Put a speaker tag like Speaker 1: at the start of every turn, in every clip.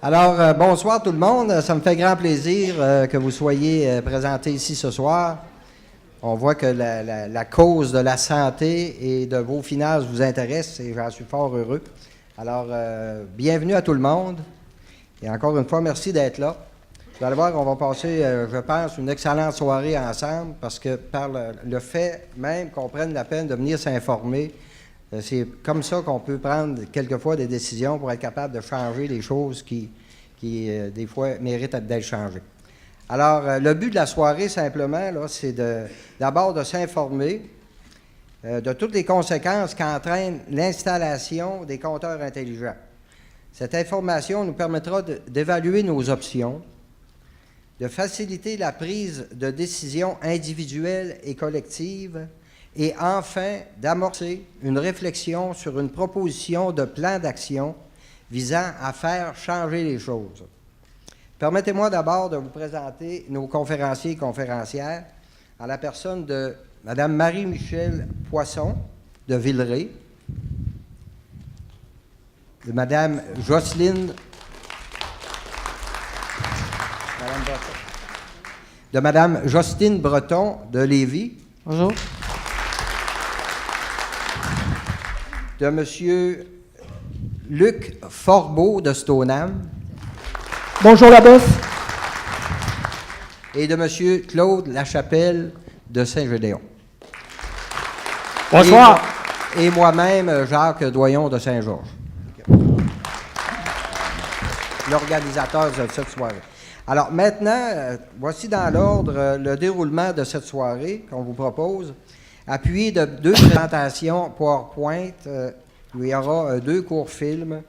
Speaker 1: Alors, bonsoir tout le monde. Ça me fait grand plaisir que vous soyez présentés ici ce soir. On voit que la cause de la santé et de vos finances vous intéresse et j'en suis fort heureux. Alors, bienvenue à tout le monde. Et encore une fois, merci d'être là. Vous allez voir qu'on va passer, je pense, une excellente soirée ensemble parce que par le fait même qu'on prenne la peine de venir s'informer, c'est comme ça qu'on peut prendre quelquefois des décisions pour être capable de changer les choses qui des fois, méritent d'être changées. Alors, le but de la soirée, simplement, là, c'est d'abord de s'informer de toutes les conséquences qu'entraîne l'installation des compteurs intelligents. Cette information nous permettra d'évaluer nos options, de faciliter la prise de décisions individuelles et collectives, et enfin d'amorcer une réflexion sur une proposition de plan d'action visant à faire changer les choses. Permettez-moi d'abord de vous présenter nos conférenciers et conférencières en la personne de Mme Marie-Michel Poisson de Villeray, de Mme Jocelyne Breton de Lévis.
Speaker 2: Bonjour.
Speaker 1: De M. Luc Forbeau de Stoneham.
Speaker 2: Bonjour la bosse.
Speaker 1: Et de M. Claude Lachapelle de Saint-Gédéon.
Speaker 2: Bonsoir.
Speaker 1: Et moi-même, Jacques Doyon de Saint-Georges. L'organisateur de cette soirée. Alors maintenant, voici dans l'ordre le déroulement de cette soirée qu'on vous propose. Appuyé de 2 présentations PowerPoint, il y aura 2 courts films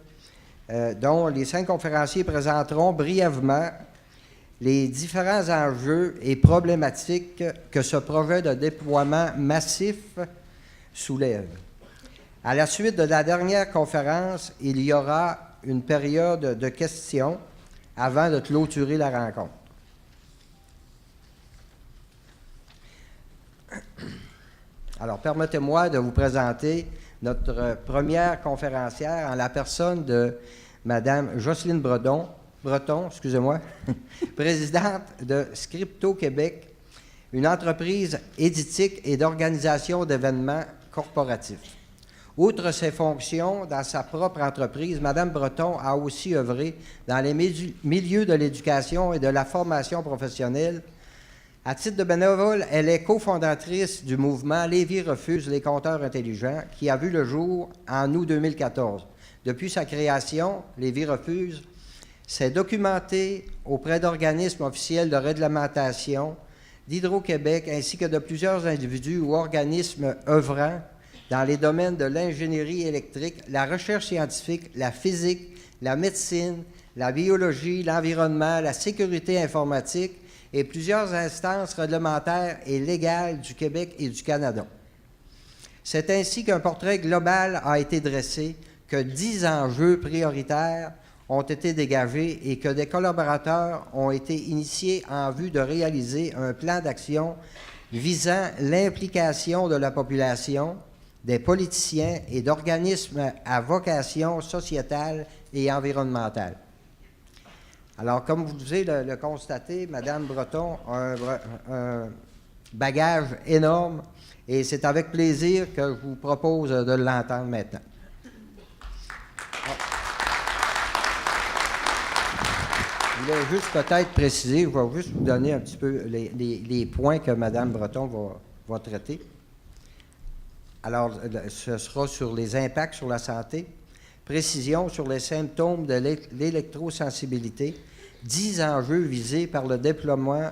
Speaker 1: dont les 5 conférenciers présenteront brièvement les différents enjeux et problématiques que ce projet de déploiement massif soulève. À la suite de la dernière conférence, il y aura une période de questions avant de clôturer la rencontre. Alors, permettez-moi de vous présenter notre première conférencière en la personne de Mme Jocelyne Breton, présidente de Scripto Québec, une entreprise éditique et d'organisation d'événements corporatifs. Outre ses fonctions dans sa propre entreprise, Mme Breton a aussi œuvré dans les milieux de l'éducation et de la formation professionnelle. À titre de bénévole, elle est cofondatrice du mouvement Lévis refuse les compteurs intelligents qui a vu le jour en août 2014. Depuis sa création, Lévis refuse s'est documentée auprès d'organismes officiels de réglementation, d'Hydro-Québec ainsi que de plusieurs individus ou organismes œuvrant dans les domaines de l'ingénierie électrique, la recherche scientifique, la physique, la médecine, la biologie, l'environnement, la sécurité informatique, et plusieurs instances réglementaires et légales du Québec et du Canada. C'est ainsi qu'un portrait global a été dressé, que 10 enjeux prioritaires ont été dégagés et que des collaborateurs ont été initiés en vue de réaliser un plan d'action visant l'implication de la population, des politiciens et d'organismes à vocation sociétale et environnementale. Alors, comme vous devez le constater, Mme Breton a un bagage énorme et c'est avec plaisir que je vous propose de l'entendre maintenant. Je voulais juste peut-être préciser, je vais juste vous donner un petit peu les points que Mme Breton va traiter. Alors, ce sera sur les impacts sur la santé, précision sur les symptômes de l'électrosensibilité, 10 enjeux visés par les déploiements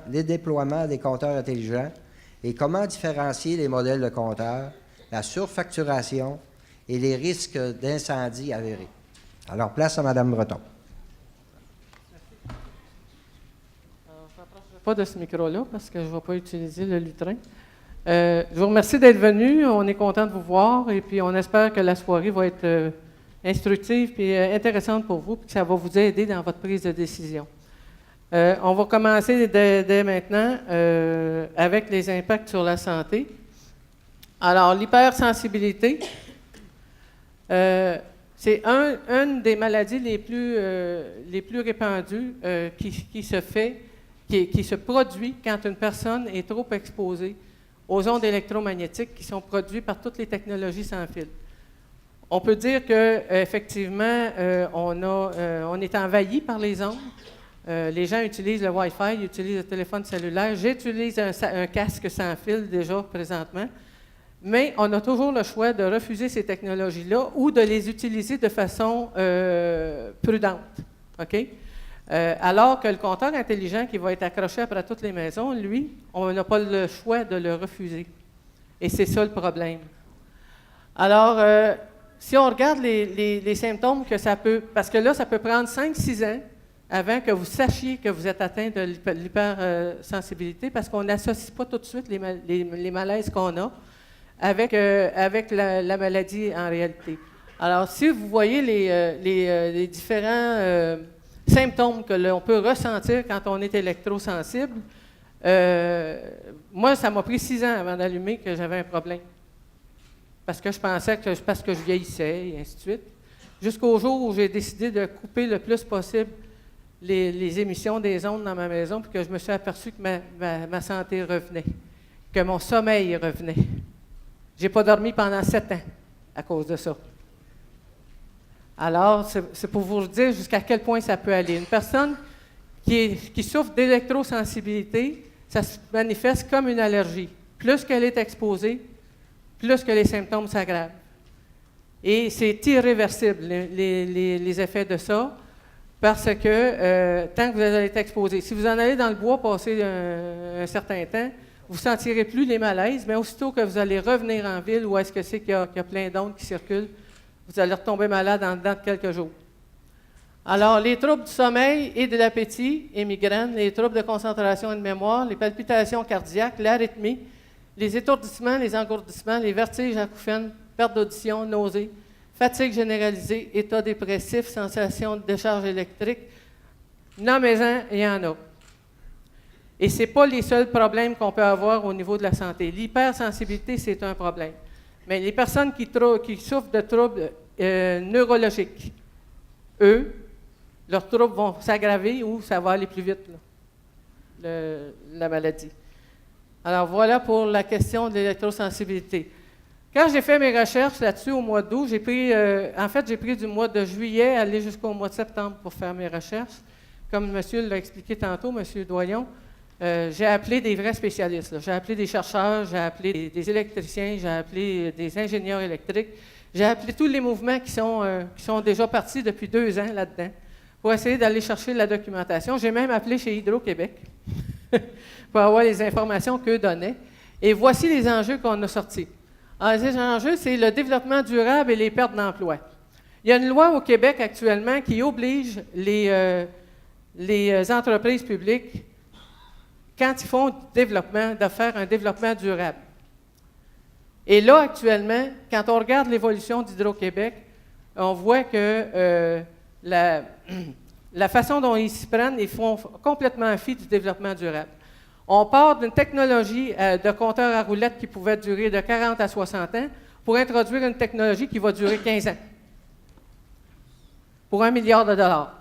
Speaker 1: des compteurs intelligents et comment différencier les modèles de compteurs, la surfacturation et les risques d'incendie avérés. Alors, place à Mme Breton.
Speaker 2: Je ne m'approcherai pas de ce micro-là parce que je ne vais pas utiliser le lutrin. Je vous remercie d'être venu. On est content de vous voir et puis on espère que la soirée va être instructive et intéressante pour vous, puis que ça va vous aider dans votre prise de décision. On va commencer dès maintenant avec les impacts sur la santé. Alors, l'hypersensibilité, C'est une des maladies les plus répandues qui se produit quand une personne est trop exposée aux ondes électromagnétiques qui sont produites par toutes les technologies sans fil. On peut dire qu'effectivement, on est envahi par les ondes. Les gens utilisent le Wi-Fi, ils utilisent le téléphone cellulaire. J'utilise un casque sans fil déjà présentement. Mais on a toujours le choix de refuser ces technologies-là ou de les utiliser de façon prudente. OK? Alors que le compteur intelligent qui va être accroché après toutes les maisons, lui, on n'a pas le choix de le refuser. Et c'est ça le problème. Alors, si on regarde les symptômes que ça peut... Parce que là, ça peut prendre 5-6 ans avant que vous sachiez que vous êtes atteint de l'hypersensibilité parce qu'on n'associe pas tout de suite les malaises qu'on a avec la maladie en réalité. Alors, si vous voyez les différents symptômes que l'on peut ressentir quand on est électrosensible, moi, ça m'a pris 6 ans avant d'allumer que j'avais un problème. Parce que je pensais que parce que je vieillissais, et ainsi de suite. Jusqu'au jour où j'ai décidé de couper le plus possible les émissions des ondes dans ma maison, puis que je me suis aperçu que ma santé revenait, que mon sommeil revenait. Je n'ai pas dormi pendant 7 ans à cause de ça. Alors, c'est pour vous dire jusqu'à quel point ça peut aller. Une personne qui souffre d'électrosensibilité, ça se manifeste comme une allergie. Plus qu'elle est exposée, plus que les symptômes s'aggravent. Et c'est irréversible, les effets de ça, parce que tant que vous allez être exposé, si vous en allez dans le bois passer un certain temps, vous ne sentirez plus les malaises, mais aussitôt que vous allez revenir en ville, où est-ce que c'est qu'il y a plein d'ondes qui circulent, vous allez retomber malade en dedans de quelques jours. Alors, les troubles du sommeil et de l'appétit et migraines, les troubles de concentration et de mémoire, les palpitations cardiaques, l'arythmie, les étourdissements, les engourdissements, les vertiges, acouphènes, perte d'audition, nausées, fatigue généralisée, état dépressif, sensation de décharge électrique, nommez-en, il y en a. Et ce n'est pas les seuls problèmes qu'on peut avoir au niveau de la santé. L'hypersensibilité, c'est un problème. Mais les personnes qui souffrent de troubles neurologiques, eux, leurs troubles vont s'aggraver ou ça va aller plus vite, là, la maladie. Alors voilà pour la question de l'électrosensibilité. Quand j'ai fait mes recherches là-dessus au mois d'août, j'ai pris du mois de juillet aller jusqu'au mois de septembre pour faire mes recherches. Comme monsieur l'a expliqué tantôt, monsieur Doyon, j'ai appelé des vrais spécialistes, là. J'ai appelé des chercheurs, j'ai appelé des électriciens, j'ai appelé des ingénieurs électriques. J'ai appelé tous les mouvements qui sont déjà partis depuis 2 ans là-dedans pour essayer d'aller chercher la documentation. J'ai même appelé chez Hydro-Québec pour avoir les informations qu'eux donnaient. Et voici les enjeux qu'on a sortis. Alors, ces enjeux, c'est le développement durable et les pertes d'emploi. Il y a une loi au Québec actuellement qui oblige les entreprises publiques, quand ils font du développement, de faire un développement durable. Et là, actuellement, quand on regarde l'évolution d'Hydro-Québec, on voit que la façon dont ils s'y prennent, ils font complètement fi du développement durable. On part d'une technologie de compteur à roulettes qui pouvait durer de 40 à 60 ans pour introduire une technologie qui va durer 15 ans. Pour $1 milliard.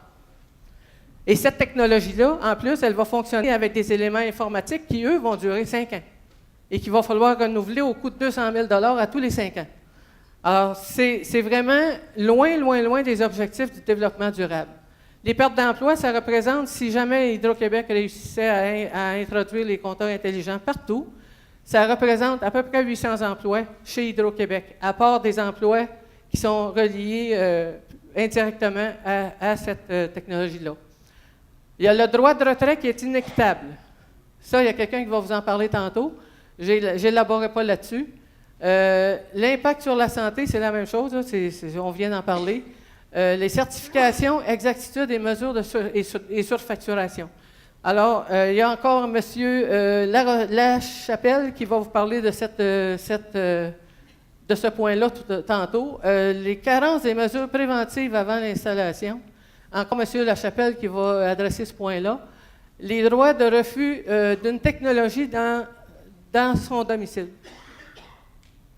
Speaker 2: Et cette technologie-là, en plus, elle va fonctionner avec des éléments informatiques qui, eux, vont durer 5 ans et qu'il va falloir renouveler au coût de $200 000 à tous les 5 ans. Alors, c'est vraiment loin, loin, loin des objectifs du développement durable. Les pertes d'emploi, ça représente, si jamais Hydro-Québec réussissait à introduire les compteurs intelligents partout, ça représente à peu près 800 emplois chez Hydro-Québec, à part des emplois qui sont reliés indirectement à cette technologie-là. Il y a le droit de retrait qui est inéquitable. Ça, il y a quelqu'un qui va vous en parler tantôt. Je n'élaborerai pas là-dessus. L'impact sur la santé, c'est la même chose. Là, on vient d'en parler. Les certifications, exactitude et mesures et surfacturation. Alors, il y a encore M. Lachapelle qui va vous parler de ce point-là tantôt. Les carences des mesures préventives avant l'installation. Encore M. Lachapelle qui va adresser ce point-là. Les droits de refus d'une technologie dans son domicile.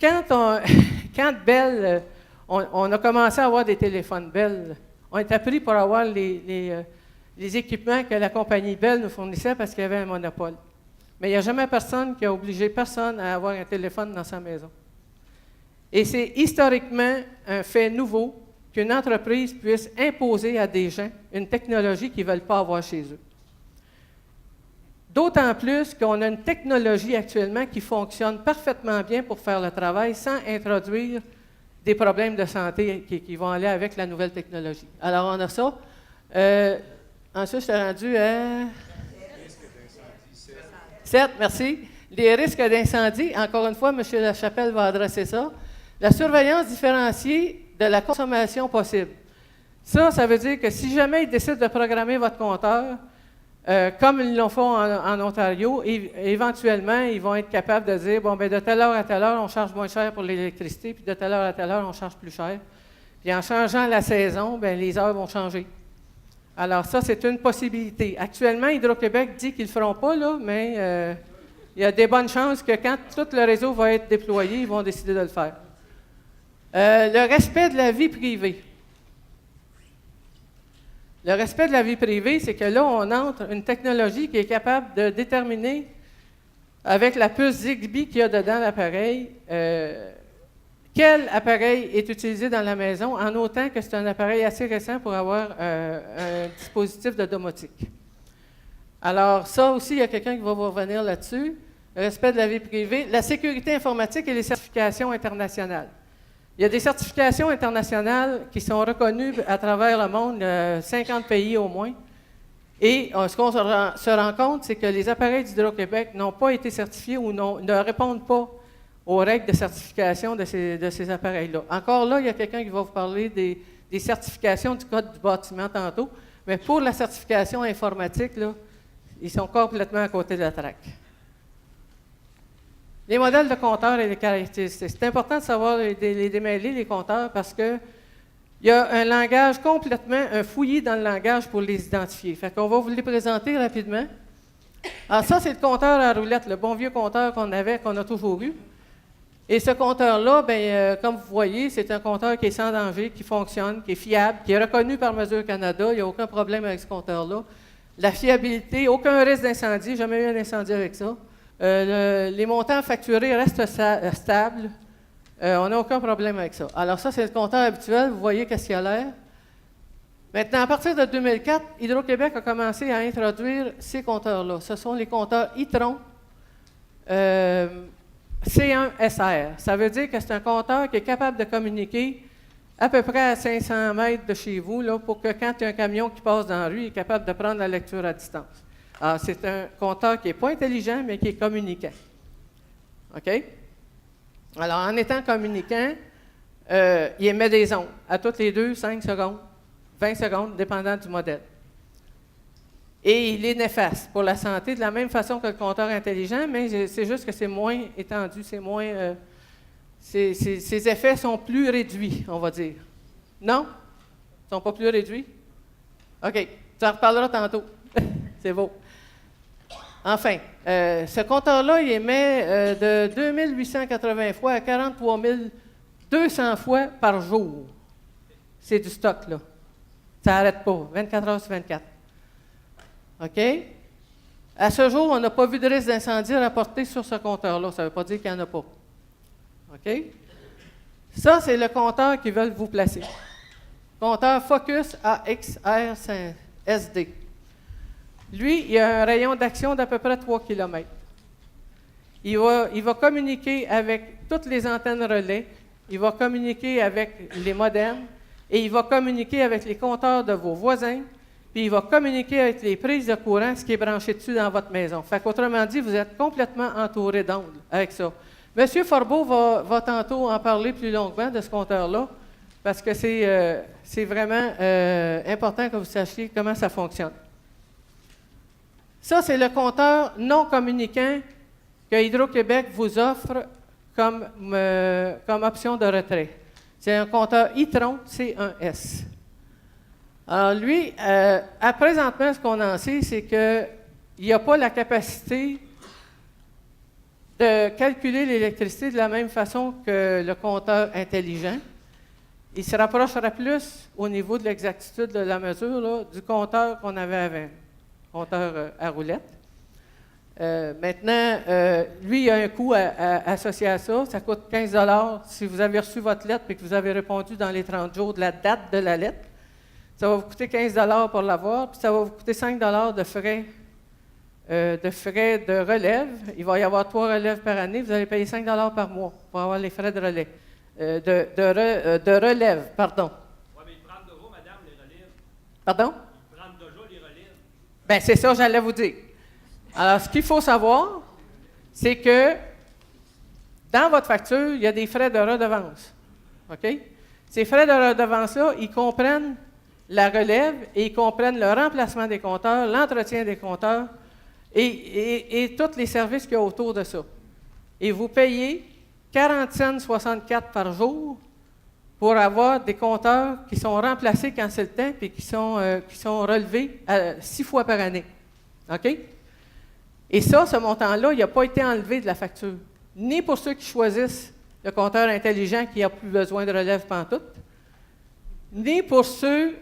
Speaker 2: Quand Bell On a commencé à avoir des téléphones Bell. On était pris pour avoir les équipements que la compagnie Bell nous fournissait parce qu'il y avait un monopole. Mais il n'y a jamais personne qui a obligé personne à avoir un téléphone dans sa maison. Et c'est historiquement un fait nouveau qu'une entreprise puisse imposer à des gens une technologie qu'ils ne veulent pas avoir chez eux. D'autant plus qu'on a une technologie actuellement qui fonctionne parfaitement bien pour faire le travail sans introduire des problèmes de santé qui vont aller avec la nouvelle technologie. Alors, on a ça. Ensuite, je suis rendu à 7, merci. Les risques d'incendie, encore une fois, M. Lachapelle va adresser ça. La surveillance différenciée de la consommation possible. Ça veut dire que si jamais ils décident de programmer votre compteur, comme ils l'ont fait en Ontario, éventuellement, ils vont être capables de dire, bon, bien, de telle heure à telle heure, on charge moins cher pour l'électricité, puis de telle heure à telle heure, on charge plus cher. Puis en changeant la saison, bien, les heures vont changer. Alors ça, c'est une possibilité. Actuellement, Hydro-Québec dit qu'ils ne le feront pas, là, mais il y a des bonnes chances que quand tout le réseau va être déployé, ils vont décider de le faire. Le respect de la vie privée. Le respect de la vie privée, c'est que là, on entre une technologie qui est capable de déterminer, avec la puce Zigbee qu'il y a dedans l'appareil, quel appareil est utilisé dans la maison, en autant que c'est un appareil assez récent pour avoir un dispositif de domotique. Alors, ça aussi, il y a quelqu'un qui va vous revenir là-dessus. Le respect de la vie privée, la sécurité informatique et les certifications internationales. Il y a des certifications internationales qui sont reconnues à travers le monde, 50 pays au moins. Et ce qu'on se rend compte, c'est que les appareils d'Hydro-Québec n'ont pas été certifiés ou ne répondent pas aux règles de certification de ces appareils-là. Encore là, il y a quelqu'un qui va vous parler des certifications du Code du bâtiment tantôt, mais pour la certification informatique, là, ils sont complètement à côté de la traque. Les modèles de compteurs et les caractéristiques. C'est important de savoir les démêler, les compteurs, parce qu'il y a un langage complètement, un fouillis dans le langage pour les identifier. Fait qu'on va vous les présenter rapidement. Alors ça, c'est le compteur à roulette, le bon vieux compteur qu'on avait, qu'on a toujours eu. Et ce compteur-là, bien, comme vous voyez, c'est un compteur qui est sans danger, qui fonctionne, qui est fiable, qui est reconnu par Mesure Canada. Il n'y a aucun problème avec ce compteur-là. La fiabilité, aucun risque d'incendie, jamais eu un incendie avec ça. Les montants facturés restent stables. On n'a aucun problème avec ça. Alors ça, c'est le compteur habituel. Vous voyez qu'est-ce qu'il a l'air. Maintenant, à partir de 2004, Hydro-Québec a commencé à introduire ces compteurs-là. Ce sont les compteurs e-tron C1SR. Ça veut dire que c'est un compteur qui est capable de communiquer à peu près à 500 mètres de chez vous, là, pour que quand il y a un camion qui passe dans la rue, il est capable de prendre la lecture à distance. Alors, c'est un compteur qui n'est pas intelligent, mais qui est communicant. OK? Alors, en étant communicant, il émet des ondes à toutes les 2, 5 secondes, 20 secondes, dépendant du modèle. Et il est néfaste pour la santé de la même façon que le compteur intelligent, mais c'est juste que c'est moins étendu, c'est moins... ses effets sont plus réduits, on va dire. Non? Ils ne sont pas plus réduits? OK. Tu en reparleras tantôt. C'est beau. Enfin, ce compteur-là, il émet de 2880 fois à 43 200 fois par jour. C'est du stock, là. Ça n'arrête pas, 24 heures sur 24. OK? À ce jour, on n'a pas vu de risque d'incendie rapporté sur ce compteur-là. Ça ne veut pas dire qu'il n'y en a pas. OK? Ça, c'est le compteur qu'ils veulent vous placer. Compteur Focus AXR SD. Lui, il a un rayon d'action d'à peu près 3 km. Il va communiquer avec toutes les antennes relais, il va communiquer avec les modems, et il va communiquer avec les compteurs de vos voisins, puis il va communiquer avec les prises de courant, ce qui est branché dessus dans votre maison. Fait qu'autrement dit, vous êtes complètement entouré d'ondes avec ça. Monsieur Forbeau va tantôt en parler plus longuement de ce compteur-là, parce que c'est vraiment important que vous sachiez comment ça fonctionne. Ça, c'est le compteur non communicant que Hydro-Québec vous offre comme option de retrait. C'est un compteur e-tron C1S. Alors lui, présentement, ce qu'on en sait, c'est qu'il n'y a pas la capacité de calculer l'électricité de la même façon que le compteur intelligent. il se rapprochera plus au niveau de l'exactitude de la mesure là, du compteur qu'on avait avant, compteur à roulette. Maintenant, lui, il y a un coût associé à ça. Ça coûte 15 $ si vous avez reçu votre lettre et que vous avez répondu dans les 30 jours de la date de la lettre. Ça va vous coûter 15 $ pour l'avoir, puis ça va vous coûter 5 $ de frais de relève. Il va y avoir 3 relèves par année. Vous allez payer 5 $ par mois pour avoir les frais de relais. De relève, pardon.
Speaker 3: Oui, mais ils prennent déjà, madame, les relèves.
Speaker 2: Pardon?
Speaker 3: Ils prennent déjà les relèves.
Speaker 2: Bien, c'est ça, j'allais vous dire. Alors, ce qu'il faut savoir, c'est que dans votre facture, il y a des frais de redevance. OK? Ces frais de redevance-là, ils comprennent la relève et ils comprennent le remplacement des compteurs, l'entretien des compteurs et tous les services qu'il y a autour de ça. Et vous payez 40,64 $ par jour pour avoir des compteurs qui sont remplacés quand c'est le temps et qui sont relevés 6 fois par année. OK? Et ça, ce montant-là, il n'a pas été enlevé de la facture. Ni pour ceux qui choisissent le compteur intelligent qui n'a plus besoin de relève pantoute, ni pour ceux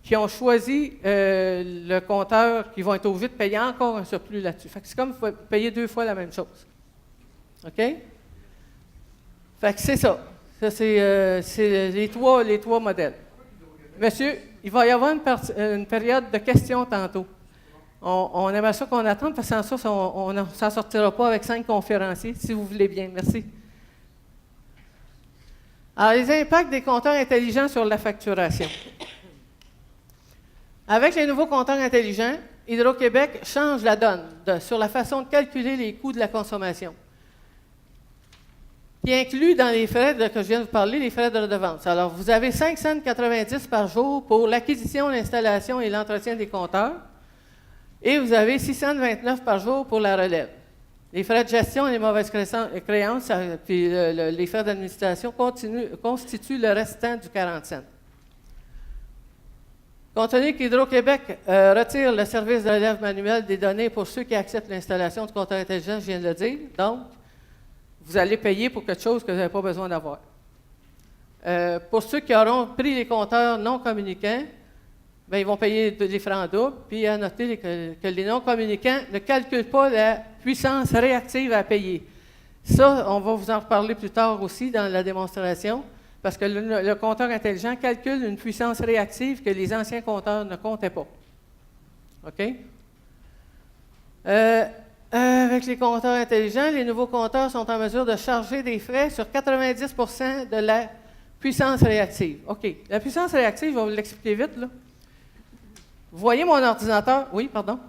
Speaker 2: qui ont choisi le compteur qui vont être obligés de payer encore un surplus là-dessus. Fait que c'est comme vous payez 2 fois la même chose. OK? Fait que c'est ça. Ça, c'est les trois modèles. Monsieur, il va y avoir une période de questions tantôt. On aimerait ça qu'on attende, parce que sans ça, on ne s'en sortira pas avec 5 conférenciers, si vous voulez bien. Merci. Alors, les impacts des compteurs intelligents sur la facturation. Avec les nouveaux compteurs intelligents, Hydro-Québec change la donne sur la façon de calculer les coûts de la consommation, qui inclut dans les frais que je viens de vous parler, les frais de redevance. Alors, vous avez 5,90 $ par jour pour l'acquisition, l'installation et l'entretien des compteurs. Et vous avez 629 $ par jour pour la relève. Les frais de gestion et les mauvaises créances, puis les frais d'administration constituent le restant du 40 cents. Compte tenu qu'Hydro-Québec retire le service de relève manuelle des données pour ceux qui acceptent l'installation du compteur intelligent, je viens de le dire, donc vous allez payer pour quelque chose que vous n'avez pas besoin d'avoir. Pour ceux qui auront pris les compteurs non communicants, bien, ils vont payer des frais en double, puis à noter que les non-communicants ne calculent pas la puissance réactive à payer. Ça, on va vous en reparler plus tard aussi dans la démonstration, parce que le compteur intelligent calcule une puissance réactive que les anciens compteurs ne comptaient pas. OK? Avec les compteurs intelligents, les nouveaux compteurs sont en mesure de charger des frais sur 90 % de la puissance réactive. OK. La puissance réactive, je vais vous l'expliquer vite, là. Vous voyez mon ordinateur? Oui, pardon.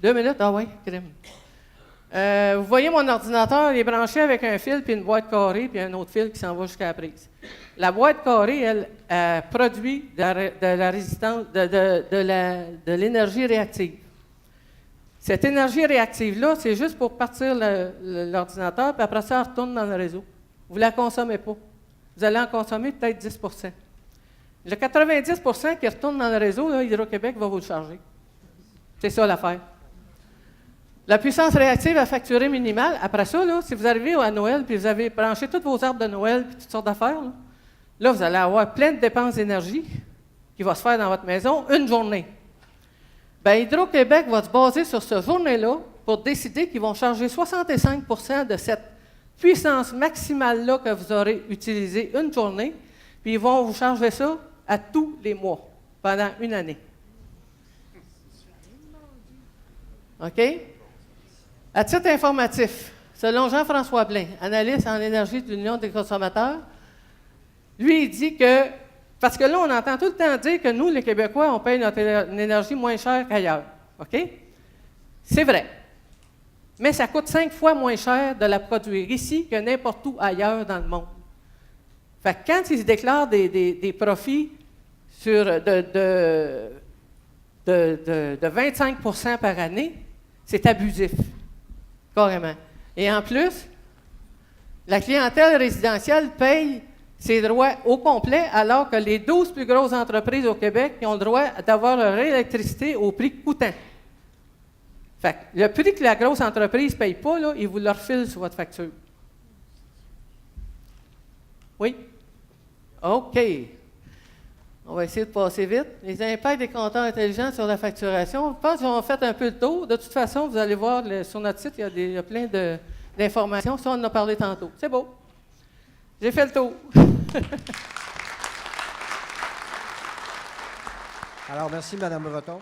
Speaker 2: 2 minutes? Ah oui, crime. Vous voyez mon ordinateur, il est branché avec un fil, puis une boîte carrée, puis un autre fil qui s'en va jusqu'à la prise. La boîte carrée, elle produit de la résistance, de l'énergie réactive. Cette énergie réactive-là, c'est juste pour partir l'ordinateur, puis après ça, elle retourne dans le réseau. Vous ne la consommez pas. Vous allez en consommer peut-être 10 %. Le 90 % qui retourne dans le réseau, là, Hydro-Québec va vous le charger. C'est ça l'affaire. La puissance réactive à facturer minimale, après ça, là, si vous arrivez à Noël puis vous avez branché tous vos arbres de Noël et toutes sortes d'affaires, là, vous allez avoir plein de dépenses d'énergie qui vont se faire dans votre maison une journée. Bien, Hydro-Québec va se baser sur cette journée-là pour décider qu'ils vont charger 65 % de cette puissance maximale-là que vous aurez utilisée une journée, puis ils vont vous charger ça à tous les mois, pendant une année. OK? À titre informatif, selon Jean-François Blain, analyste en énergie de l'Union des consommateurs, lui, il dit que, parce que là, on entend tout le temps dire que nous, les Québécois, on paye notre énergie moins chère qu'ailleurs. OK? C'est vrai. Mais ça coûte 5 fois moins cher de la produire ici que n'importe où ailleurs dans le monde. Fait que quand ils se déclarent des profits de 25 % par année, c'est abusif, carrément. Et en plus, la clientèle résidentielle paye ses droits au complet, alors que les 12 plus grosses entreprises au Québec ont le droit d'avoir leur électricité au prix coûtant. Fait que le prix que la grosse entreprise ne paye pas, là, ils vous le refilent sur votre facture. Oui? OK. On va essayer de passer vite. Les impacts des compteurs intelligents sur la facturation. Je pense qu'on a fait un peu le tour. De toute façon, vous allez voir sur notre site, il y a plein d'informations. Ça, on en a parlé tantôt. C'est beau. J'ai fait le tour.
Speaker 1: Alors, merci, Mme Breton.